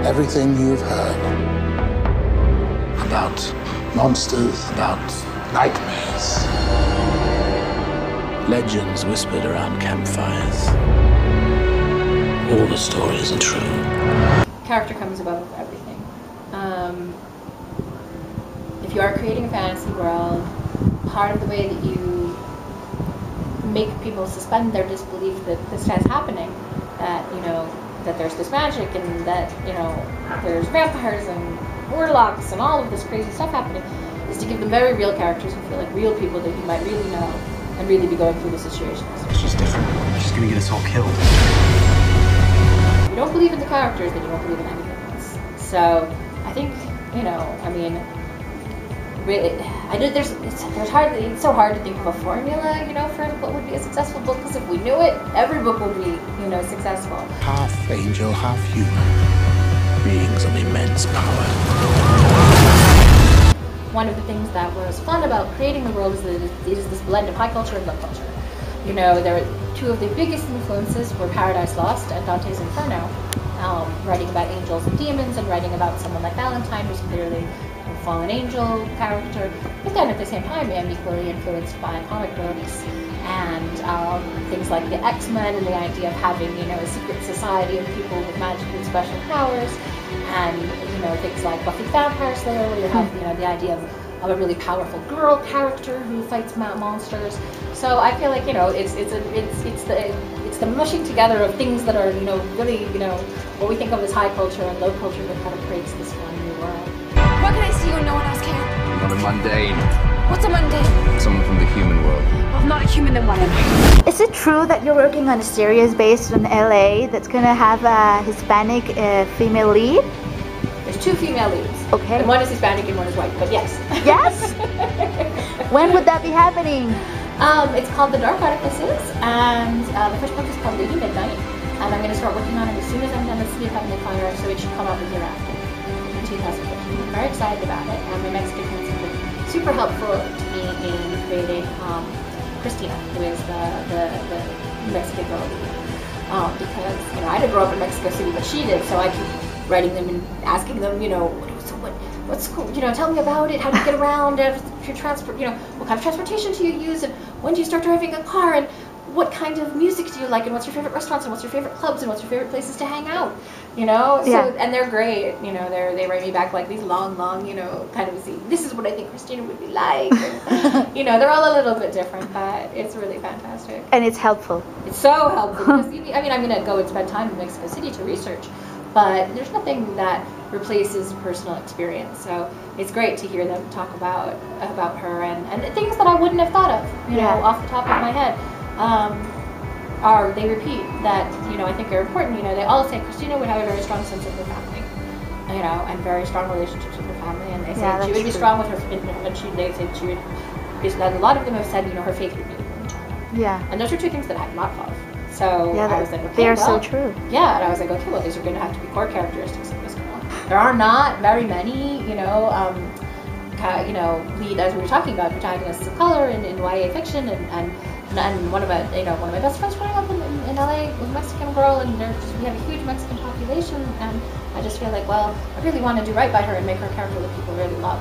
everything you've heard about monsters, about nightmares, legends whispered around campfires. All the stories are true. Character comes above everything. If you are creating a fantasy world, part of the way that you make people suspend their disbelief that this is happening, that, you know, that there's this magic and that, you know, there's vampires and warlocks and all of this crazy stuff happening, is to give them very real characters who feel like real people that you might really know and really be going through the situations. She's different. She's gonna get us all killed. If you don't believe in the characters, then you don't believe in anything else. So I think, you know, I mean, really, I know it's so hard to think of a formula, you know, for what would be a successful book, because if we knew it, every book would be, you know, successful. Half angel, half human, beings of immense power. One of the things that was fun about creating the world is that it is this blend of high culture and low culture. You know, there were two of the biggest influences were Paradise Lost and Dante's Inferno, writing about angels and demons and writing about someone like Valentine, who's clearly a fallen angel character, but then at the same time I'm equally influenced by comic books and things like the X-Men and the idea of having, you know, a secret society of people with magic and special powers, and, you know, things like Buffy the Vampire Slayer, where you have, you know, the idea of a really powerful girl character who fights monsters. So I feel like, you know, it's the mushing together of things that are, you know, really, you know, what we think of as high culture and low culture that kind of creates this fun new world. What can I see when no one else can? Not a mundane. What's a mundane? Someone from the human world. Well, I'm not a human, then what am I? Is it true that you're working on a series based in LA that's gonna have a Hispanic female lead? There's two female leads. Okay. And one is Hispanic and one is white, but yes. Yes? When would that be happening? It's called The Dark Artifices, and the first book is called Lady Midnight, and I'm going to start working on it as soon as I'm done with City of Heavenly Fire, so it should come out the year after, in 2015. I'm very excited about it, and my Mexican friends have been super helpful to me in creating Christina, who is the Mexican girl lead. Because, you know, I didn't grow up in Mexico City, but she did, so I keep writing them and asking them, you know, so what's cool, you know, tell me about it, how do you get around, your transport, you know, what kind of transportation do you use, and when do you start driving a car, and what kind of music do you like, and what's your favorite restaurants, and what's your favorite clubs, and what's your favorite places to hang out, you know? So, yeah. And they're great, you know, they write me back like these long, you know, kind of, this is what I think Christina would be like, and, you know, they're all a little bit different, but it's really fantastic. And it's helpful. It's so helpful, because, I mean, I'm going to go and spend time in Mexico City to research, but there's nothing that replaces personal experience. So it's great to hear them talk about her and things that I wouldn't have thought of, you know, off the top of my head. They repeat that, you know, I think are important. You know, they all say Christina would have a very strong sense of her family, you know, and very strong relationships with her family. And they say she would be strong with her, and they say she would. A lot of them have said, you know, her faith would be. Yeah. And those are two things that I have not thought of. So yeah, I was like, okay, they are so true. Yeah, and I was like, okay, well, these are going to have to be core characteristics of this girl. There are not very many, you know, lead, as we were talking about, protagonists of color in YA fiction, and one of my best friends growing up in LA was a Mexican girl, and we have a huge Mexican population, and I just feel like, well, I really want to do right by her and make her a character that people really love.